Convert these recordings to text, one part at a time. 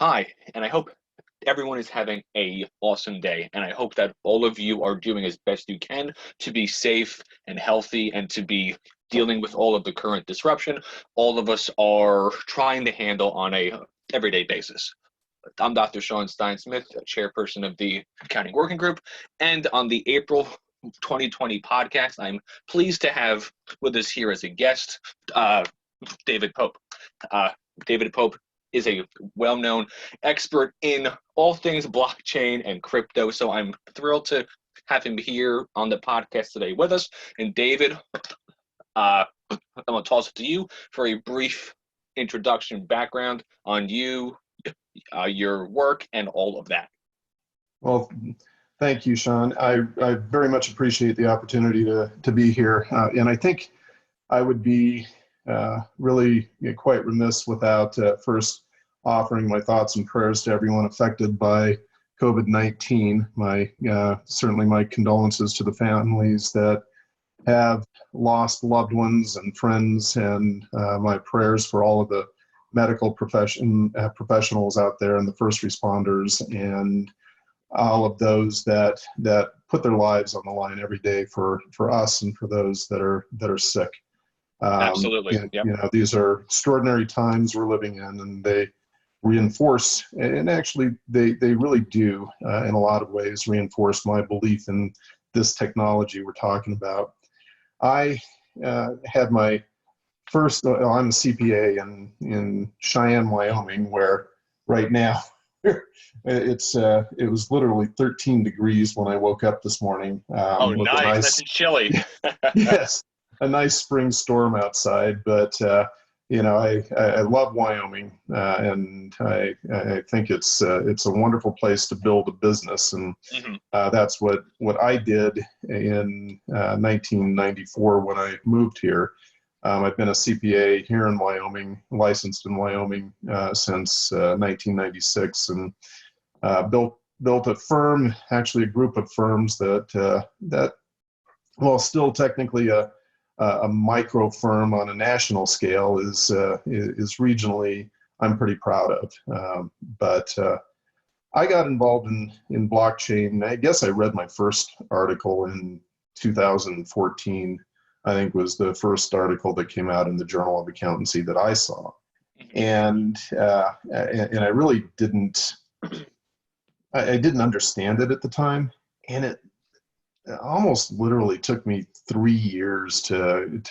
Hi, and I hope everyone is having a awesome day, and I hope that all of you are doing as best you can to be safe and healthy and to be dealing with all of the current disruption all of us are trying to handle on a everyday basis. I'm Dr. Stein Smith, chairperson of the Accounting Working Group, and on the April 2020 podcast, I'm pleased to have with us here as a guest, David Pope. Uh, David Pope is a well-known expert in all things blockchain and crypto, so I'm thrilled to have him here on the podcast today with us. And David, I'm going to toss it to you for a brief introduction background on you, your work, and all of that. Well, thank you, Sean. I very much appreciate the opportunity to be here. And I think I would be really quite remiss without first offering my thoughts and prayers to everyone affected by COVID-19. Certainly my condolences to the families that have lost loved ones and friends, and my prayers for all of the medical professionals out there and the first responders and all of those that put their lives on the line every day for us and for those that are sick. Absolutely. And, you know, these are extraordinary times we're living in, and they reinforce, and actually they really do in a lot of ways reinforce my belief in this technology we're talking about. I had my first, I'm a CPA in Cheyenne, Wyoming, where right now it was literally 13 degrees when I woke up this morning. Oh, nice. That's chilly. Yes, a nice spring storm outside, but you know, I love Wyoming, and I think it's a wonderful place to build a business, and that's what I did in 1994 when I moved here. I've been a CPA here in Wyoming, licensed in Wyoming since 1996, and built a firm, actually a group of firms that well, still technically a micro firm on a national scale is regionally I'm pretty proud of. But I got involved in blockchain. I guess I read my first article in 2014. I think was the first article that came out in the Journal of Accountancy that I saw, and I really didn't understand it at the time, and it almost literally took me 3 years to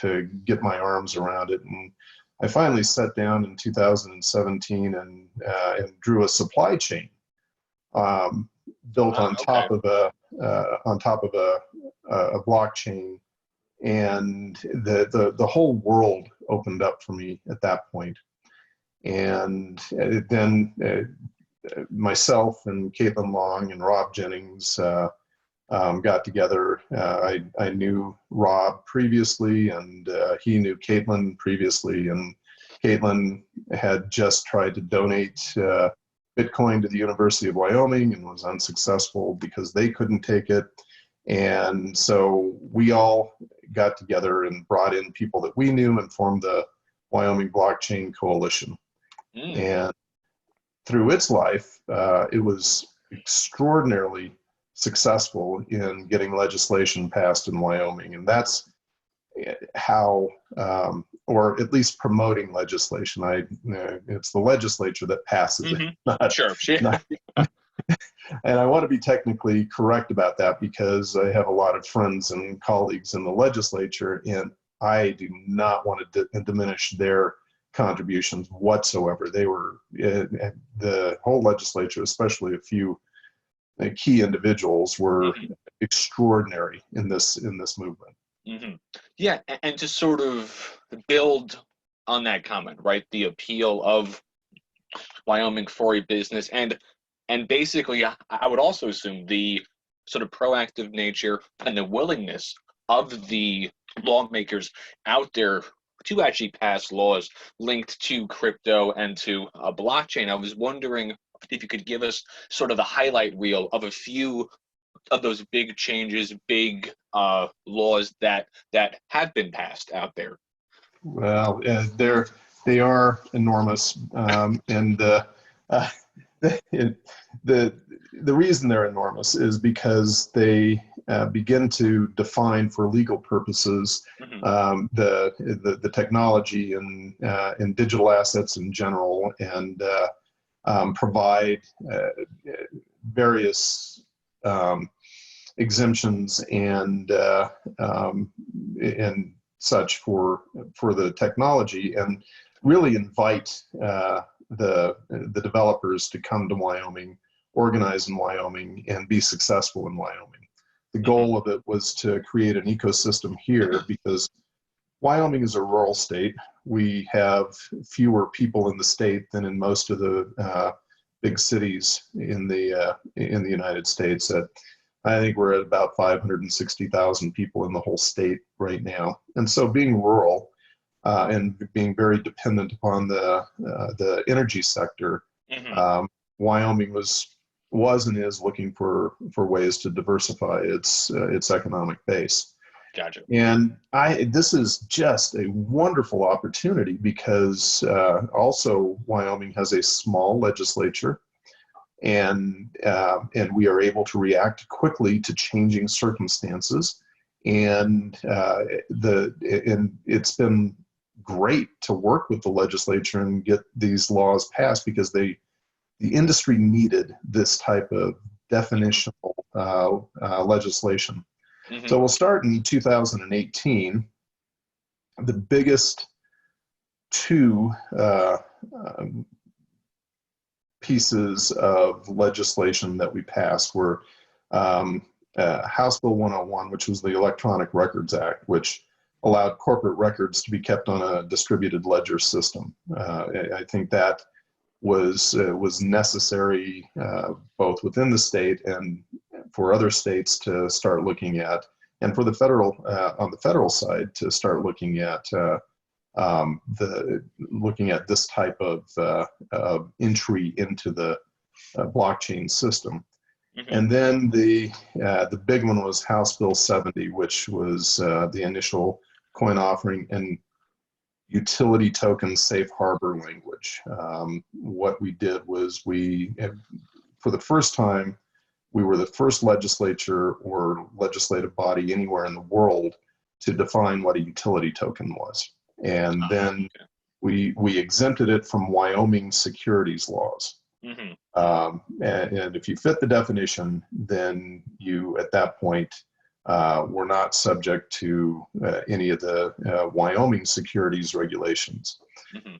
get my arms around it, and I finally sat down in 2017 and drew a supply chain built on top of a blockchain. And the whole world opened up for me at that point. And then myself and Caitlin Long and Rob Jennings got together. I knew Rob previously, and he knew Caitlin previously. And Caitlin had just tried to donate Bitcoin to the University of Wyoming and was unsuccessful because they couldn't take it. And so we all got together and brought in people that we knew and formed the Wyoming Blockchain Coalition. And through its life, it was extraordinarily successful in getting legislation passed in Wyoming. And that's how, or at least promoting legislation. It's the legislature that passes it. And I want to be technically correct about that because I have a lot of friends and colleagues in the legislature, and I do not want to diminish their contributions whatsoever. They were, the whole legislature, especially a few key individuals, were extraordinary in this movement. Yeah, and to sort of build on that comment, right? The appeal of Wyoming for a business, and basically, I would also assume the sort of proactive nature and the willingness of the lawmakers out there to actually pass laws linked to crypto and to blockchain. I was wondering if you could give us sort of the highlight reel of a few of those big changes, big laws that have been passed out there. Well, they are enormous, and it, the reason they're enormous is because they begin to define for legal purposes Hmm. the technology and digital assets in general, and provide various exemptions and such for the technology, and really invite the developers to come to Wyoming, organize in Wyoming, and be successful in Wyoming. The Hmm. goal of it was to create an ecosystem here because Wyoming is a rural state. We have fewer people in the state than in most of the big cities in the United States. I think we're at about 560,000 people in the whole state right now. And so being rural and being very dependent upon the energy sector, Hmm. um, Wyoming was and is looking for ways to diversify its economic base. Gotcha. And this is just a wonderful opportunity because also Wyoming has a small legislature, and we are able to react quickly to changing circumstances. And it's been great to work with the legislature and get these laws passed because the industry needed this type of definitional legislation. Hmm. So we'll start in 2018. The biggest two pieces of legislation that we passed were House Bill 101, which was the Electronic Records Act, which allowed corporate records to be kept on a distributed ledger system. I think that was necessary both within the state and for other states to start looking at, and for the federal on the federal side to start looking at this type of entry into the blockchain system. Hmm. And then the big one was House Bill 70, which was the initial coin offering and utility token safe harbor language. What we did was for the first time, we were the first legislature or legislative body anywhere in the world to define what a utility token was. And then we exempted it from Wyoming securities laws. Hmm. And if you fit the definition, then you, at that point, were not subject to any of the Wyoming securities regulations. Hmm.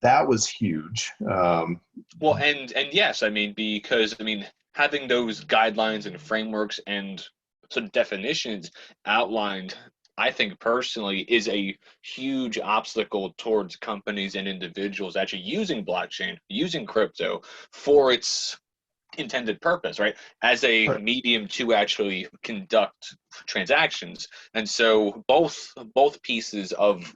That was huge. Well, and yes, I mean, because I mean having those guidelines and frameworks and sort of definitions outlined, I think personally is a huge obstacle towards companies and individuals actually using blockchain, using crypto for its intended purpose, right? As a Right. medium to actually conduct transactions. And so both pieces of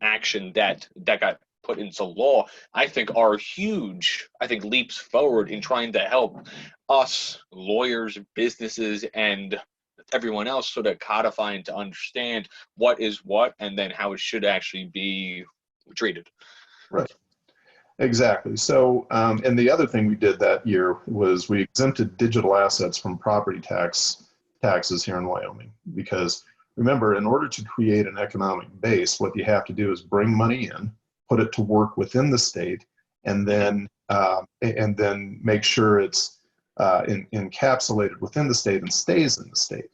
action that got put into law, I think, are huge. I think leaps forward in trying to help us lawyers, businesses, and everyone else sort of codify and to understand what is what, and then how it should actually be treated. Right. Exactly. So, and the other thing we did that year was we exempted digital assets from property taxes here in Wyoming. Because remember, in order to create an economic base, what you have to do is bring money in, put it to work within the state, and Mhm. then make sure it's encapsulated within the state and stays in the state.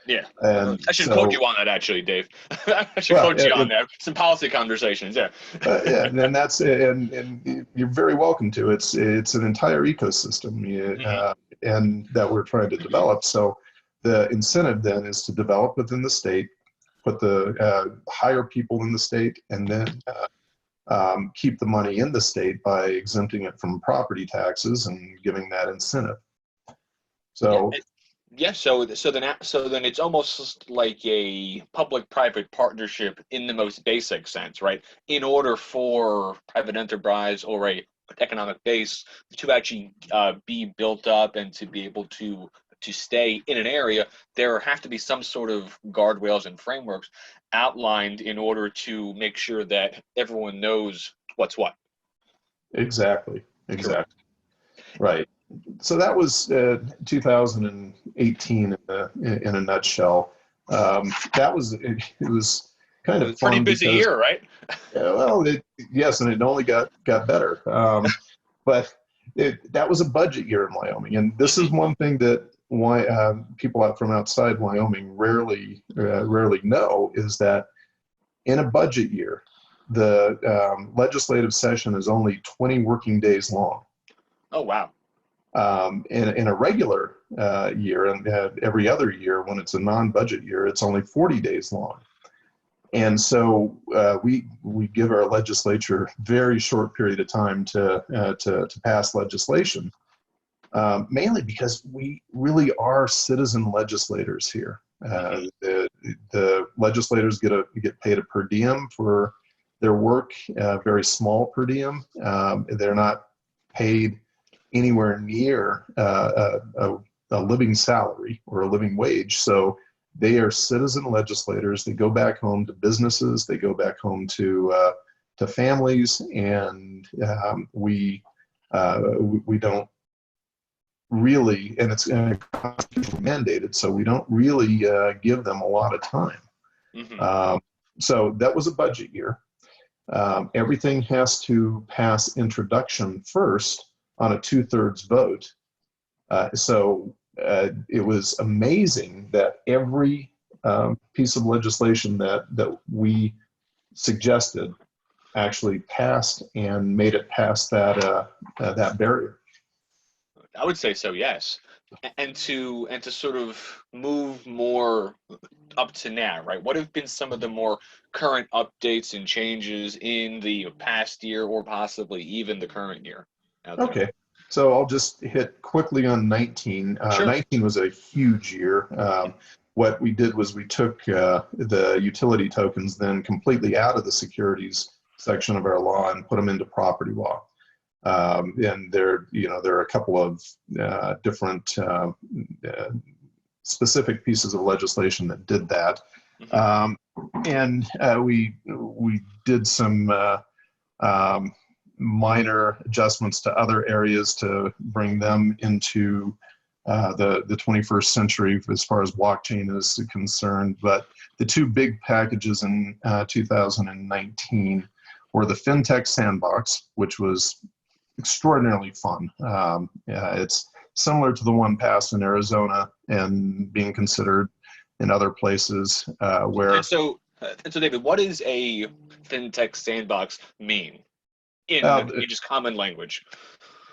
Yeah. And I should quote you so, on that actually, Dave. I should well, quote you on that. Some policy conversations, yeah. yeah, and and you're very welcome to. It's an entire ecosystem, Hmm. and that we're trying to develop. So the incentive then is to develop within the state, put the hire people in the state, and then keep the money in the state by exempting it from property taxes and giving that incentive. Yeah. So Yeah, so then it's almost like a public-private partnership in the most basic sense, right? In order for private enterprise or a economic base to actually be built up and to be able to stay in an area, there have to be some sort of guardrails and frameworks outlined in order to make sure that everyone knows what's what. exactly, Correct. exactly. Right. So that was 2018 in a nutshell. It was kind It of was a pretty fun busy because, year, right? well, yes, and it only got better. But that was a budget year in Wyoming, and this is one thing that why people out from outside Wyoming rarely know is that in a budget year, the legislative session is only 20 working days long. Oh, wow. In a regular year, and every other year when it's a non-budget year, it's only 40 days long. And so we give our legislature a very short period of time to pass legislation, mainly because we really are citizen legislators here. The legislators get paid a per diem for their work, very small per diem. They're not paid anywhere near a living salary or a living wage. So they are citizen legislators. They go back home to businesses. They go back home to families, and we don't really, and it's constitutionally mandated, so we don't really give them a lot of time. So that was a budget year. Everything has to pass introduction first on a 2/3 vote. So it was amazing that every piece of legislation that we suggested actually passed and made it past that barrier. I would say so, yes. And to sort of move more up to now, right? What have been some of the more current updates and changes in the past year, or possibly even the current year out there? Okay, so I'll just hit quickly on 19. Sure. 19 was a huge year. What we did was we took the utility tokens then completely out of the securities section of our law and put them into property law. And there are a couple of different specific pieces of legislation that did that. And we did some minor adjustments to other areas to bring them into the 21st century as far as blockchain is concerned. But the two big packages in 2019 were the FinTech Sandbox, which was extraordinarily fun. It's similar to the one passed in Arizona and being considered in other places where. And so David, what does a FinTech Sandbox mean in just common language?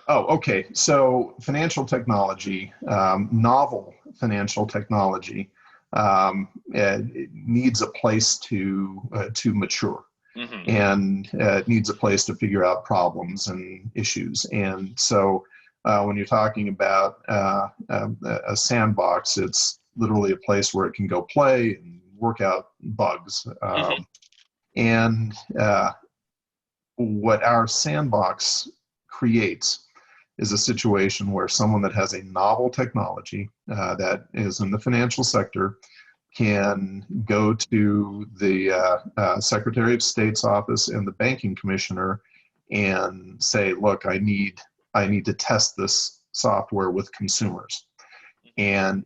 Oh, okay. So financial technology, novel financial technology, it needs a place to mature. And it needs a place to figure out problems and issues. And so when you're talking about a sandbox, it's literally a place where it can go play and work out bugs. And what our sandbox creates is a situation where someone that has a novel technology that is in the financial sector can go to the Secretary of State's office and the banking commissioner and say, look, I need to test this software with consumers. And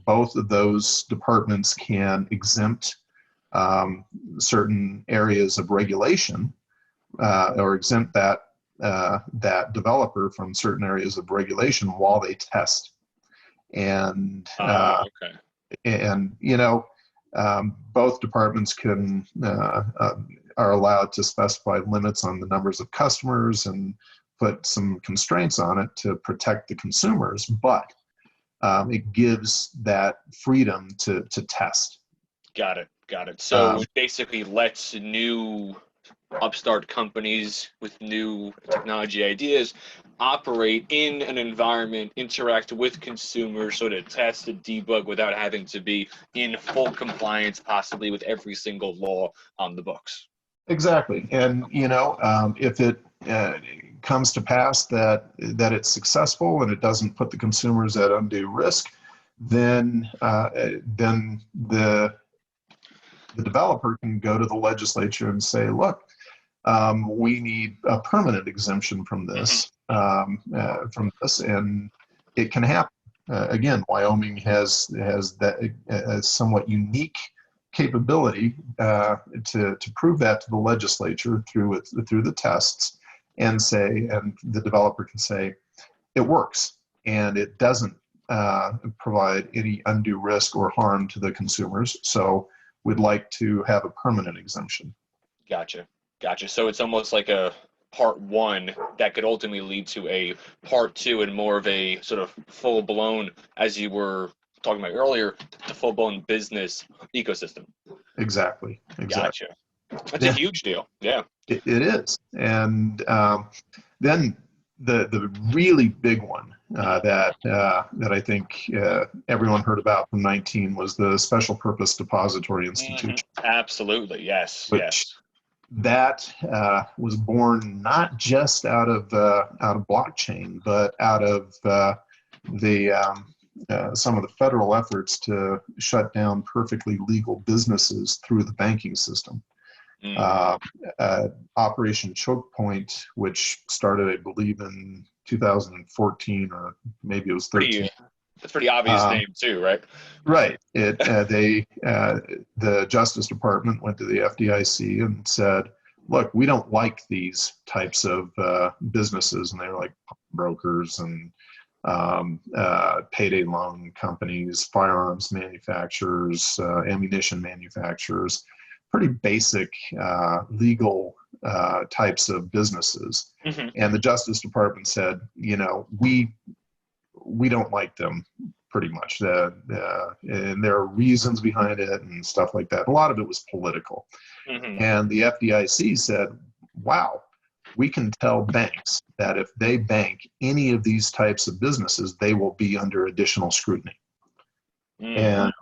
both of those departments can exempt certain areas of regulation or exempt that developer from certain areas of regulation while they test. And okay. And both departments are allowed to specify limits on the numbers of customers and put some constraints on it to protect the consumers, but it gives that freedom to test. Got it. So it basically lets new upstart companies with new technology ideas operate in an environment, interact with consumers, sort of test and debug without having to be in full compliance, possibly with every single law on the books. Exactly. And, if it comes to pass that it's successful and it doesn't put the consumers at undue risk, then the developer can go to the legislature and say, look, we need a permanent exemption from this, and it can happen. Again, Wyoming has that somewhat unique capability to prove that to the legislature through the tests, and the developer can say it works and it doesn't provide any undue risk or harm to the consumers. So we'd like to have a permanent exemption. Gotcha. So it's almost like a part one that could ultimately lead to a part two and more of a sort of full blown, as you were talking about earlier, the full blown business ecosystem. Exactly. Gotcha. That's a huge deal. Yeah. It is. And then the really big one that I think everyone heard about from 19 was the Special Purpose Depository Institution. Absolutely. Yes. That was born not just out of blockchain, but out of some of the federal efforts to shut down perfectly legal businesses through the banking system. Operation Choke Point, which started, I believe, in 2014, or maybe it was 13. That's a pretty obvious name too, right? Right. The Justice Department went to the FDIC and said, "Look, we don't like these types of businesses," and they were like brokers and payday loan companies, firearms manufacturers, ammunition manufacturers, pretty basic legal types of businesses. And the Justice Department said, we don't like them, pretty much. And there are reasons behind it and stuff like that. A lot of it was political. And the FDIC said, wow, we can tell banks that if they bank any of these types of businesses, they will be under additional scrutiny. And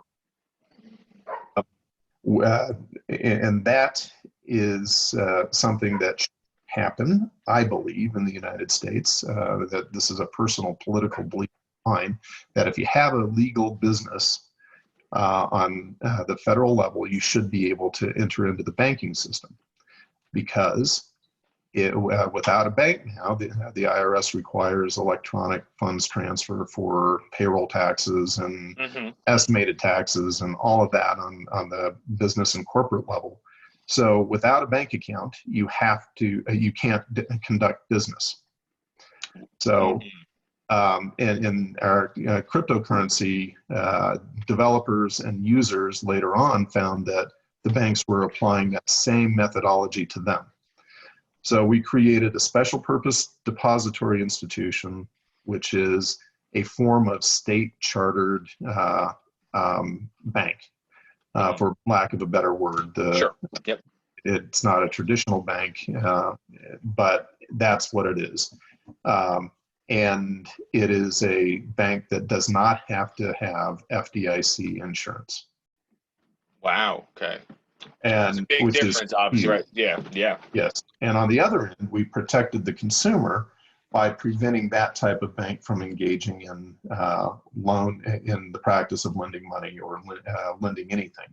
that is something that should happen, I believe, in the United States. That this is a personal political belief of mine, that if you have a legal business on the federal level, you should be able to enter into the banking system, because without a bank now, the IRS requires electronic funds transfer for payroll taxes and estimated taxes and all of that on the business and corporate level. So without a bank account, you can't conduct business. So in our cryptocurrency, developers and users later on found that the banks were applying that same methodology to them. So we created a special purpose depository institution, which is a form of state chartered bank, for lack of a better word. Sure. Yep. It's not a traditional bank, but that's what it is. And it is a bank that does not have to have FDIC insurance. Wow. Okay. And it's a big difference, obviously, right? Yeah. Yes. And on the other end, we protected the consumer by preventing that type of bank from engaging in the practice of lending money or lending anything,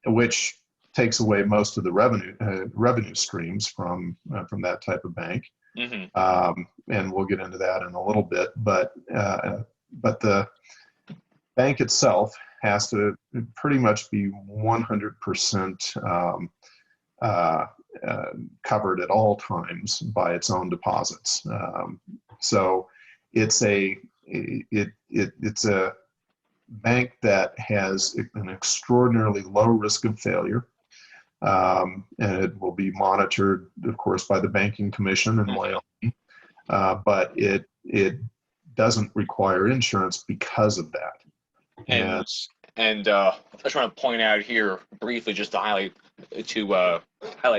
which takes away most of the revenue streams from that type of bank. And we'll get into that in a little bit. But the bank itself has to pretty much be 100% covered at all times by its own deposits. So it's a bank that has an extraordinarily low risk of failure, and it will be monitored, of course, by the Banking Commission in Wyoming, but it doesn't require insurance because of that. And I just want to point out here briefly, just to highlight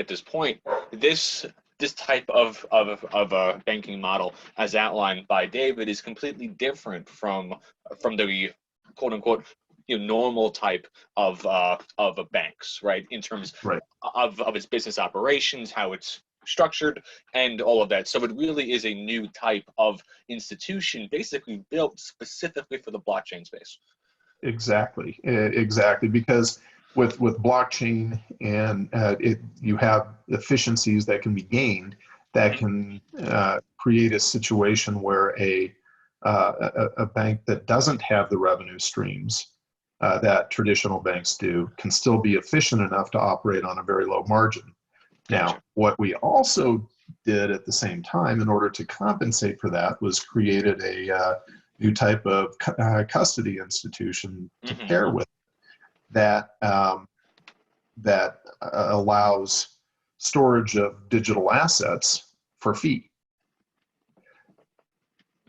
this point, this type of a banking model, as outlined by David, is completely different from the quote unquote normal type of banks, right? In terms of its business operations, how it's structured, and all of that. So it really is a new type of institution, basically built specifically for the blockchain space. Exactly, because with blockchain, and you have efficiencies that can be gained that can create a situation where a bank that doesn't have the revenue streams that traditional banks do can still be efficient enough to operate on a very low margin. Now, what we also did at the same time in order to compensate for that was created a new type of custody institution to pair with that that allows storage of digital assets for fee.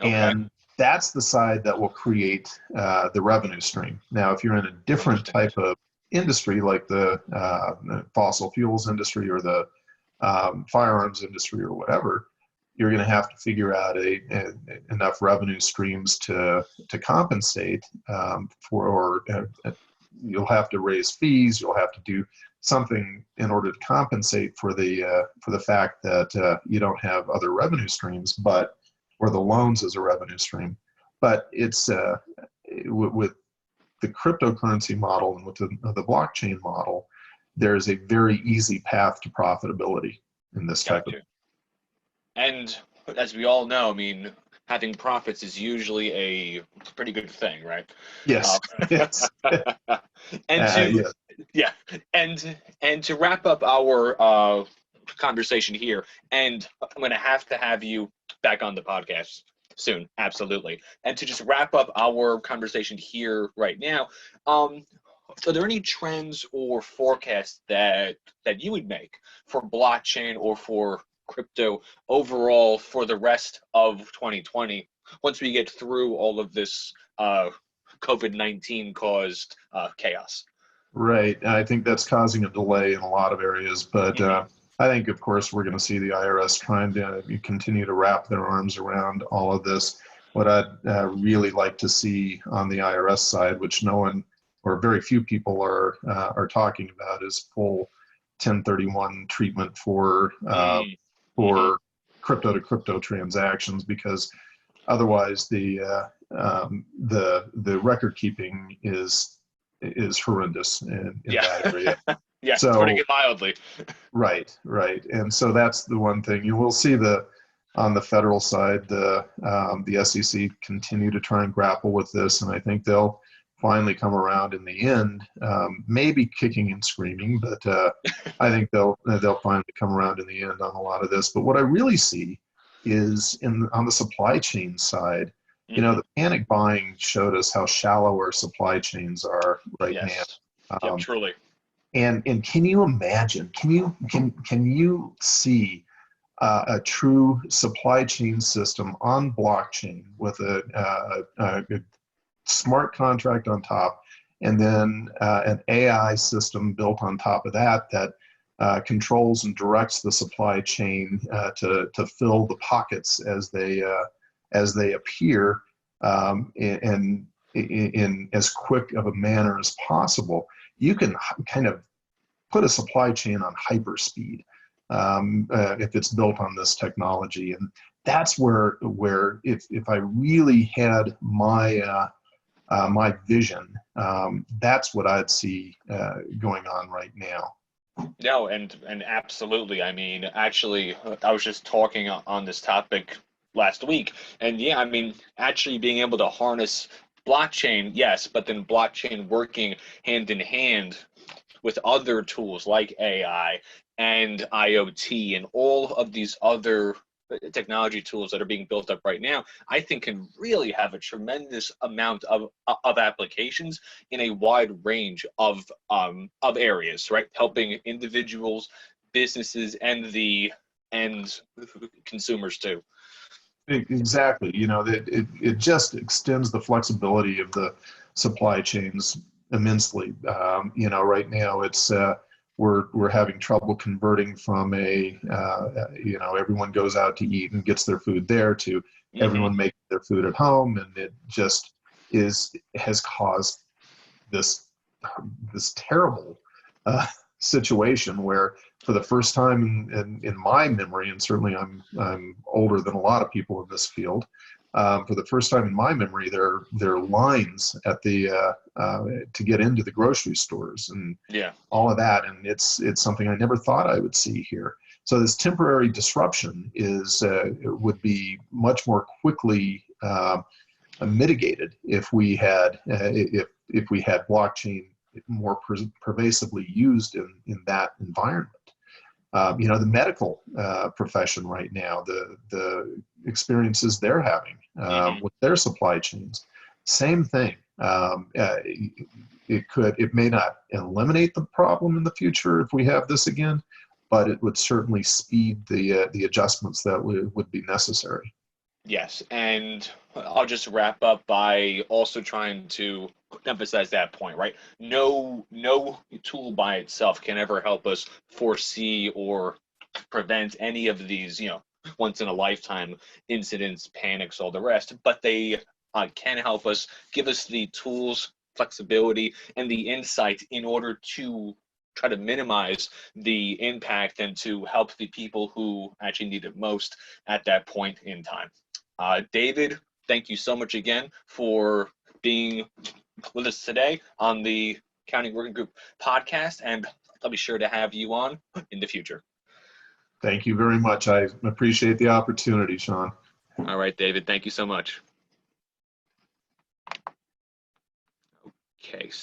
And that's the side that will create the revenue stream. Now, if you're in a different type of industry, like the fossil fuels industry or the firearms industry or whatever, you're going to have to figure out enough revenue streams to compensate for, or you'll have to raise fees. You'll have to do something in order to compensate for the fact that you don't have other revenue streams, or the loans as a revenue stream. But it's with the cryptocurrency model and with the blockchain model, there's a very easy path to profitability in this type of. And as we all know, I mean, having profits is usually a pretty good thing, right? Yes. Yes. And to wrap up our conversation here, and I'm going to have you back on the podcast soon, absolutely. And to just wrap up our conversation here right now, are there any trends or forecasts that you would make for blockchain or for crypto overall for the rest of 2020 once we get through all of this COVID-19 caused chaos? Right. I think that's causing a delay in a lot of areas, but I think, of course, we're going to see the IRS trying to continue to wrap their arms around all of this. What I'd really like to see on the IRS side, which no one or very few people are talking about, is full 1031 treatment for crypto to crypto transactions, because otherwise the record keeping is horrendous in that area. Yeah, so, putting it mildly. Right. And so that's the one thing. You will see on the federal side, the SEC continue to try and grapple with this, and I think they'll finally come around in the end, maybe kicking and screaming, but I think they'll finally come around in the end on a lot of this. But what I really see is on the supply chain side, the panic buying showed us how shallow our supply chains are right now. Truly. And can you imagine? Can you see a true supply chain system on blockchain with a smart contract on top, and then an AI system built on top of that controls and directs the supply chain to fill the pockets as they appear in as quick of a manner as possible? You can kind of put a supply chain on hyperspeed if it's built on this technology, and that's where if I really had my vision, that's what I'd see going on right now. No, and absolutely. I mean, actually, I was just talking on this topic last week, and I mean, actually being able to harness blockchain, yes, but then blockchain working hand in hand with other tools like AI and IoT and all of these other technology tools that are being built up right now, I think can really have a tremendous amount of applications in a wide range of areas, right? Helping individuals, businesses, and consumers too. Exactly. It just extends the flexibility of the supply chains immensely. Right now it's we're having trouble converting from everyone goes out to eat and gets their food there to everyone making their food at home, and it just has caused this terrible situation where, for the first time in my memory, and certainly I'm older than a lot of people in this field, For the first time in my memory, there are lines at the to get into the grocery stores and Yeah. all of that, and it's something I never thought I would see here. So this temporary disruption would be much more quickly mitigated if we had blockchain more pervasively used in that environment. The medical profession right now, the experiences they're having with their supply chains, same thing. It may not eliminate the problem in the future if we have this again, but it would certainly speed the adjustments that would be necessary. Yes, and I'll just wrap up by also trying to emphasize that point, right? No tool by itself can ever help us foresee or prevent any of these, once in a lifetime incidents, panics, all the rest, but they can help us, give us the tools, flexibility, and the insight in order to try to minimize the impact and to help the people who actually need it most at that point in time. David, thank you so much again for being with us today on the Accounting Working Group podcast, and I'll be sure to have you on in the future. Thank you very much. I appreciate the opportunity, Sean. All right, David, thank you so much. Okay, so